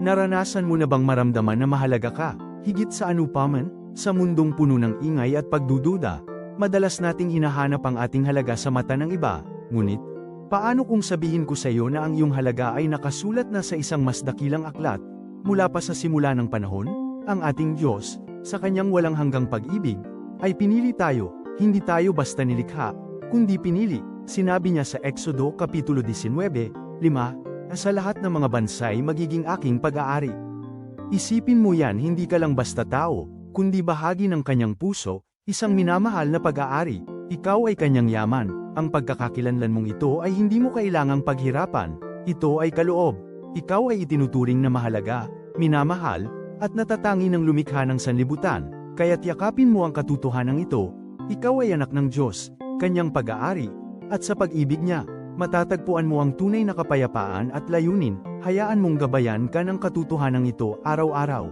Naranasan mo na bang maramdaman na mahalaga ka, higit sa anupaman? Sa mundong puno ng ingay at pagdududa, madalas nating hinahanap ang ating halaga sa mata ng iba. Ngunit, paano kung sabihin ko sa iyo na ang iyong halaga ay nakasulat na sa isang mas dakilang aklat, mula pa sa simula ng panahon? Ang ating Diyos, sa kanyang walang hanggang pag-ibig, ay pinili tayo, hindi tayo basta nilikha, kundi pinili. Sinabi niya sa Exodo Kapitulo 19:5, sa lahat ng mga bansay magiging aking pag-aari. Isipin mo yan, hindi ka lang basta tao, kundi bahagi ng kanyang puso, isang minamahal na pag-aari. Ikaw ay kanyang yaman, ang pagkakakilanlan mong ito ay hindi mo kailangang paghirapan, ito ay kaloob. Ikaw ay itinuturing na mahalaga, minamahal, at natatangi ng lumikha ng sanlibutan, kaya't yakapin mo ang katotohanan ito. Ikaw ay anak ng Diyos, kanyang pag-aari, at sa pag-ibig niya, matatagpuan mo ang tunay na kapayapaan at layunin. Hayaan mong gabayan ka ng katotohanan ito araw-araw.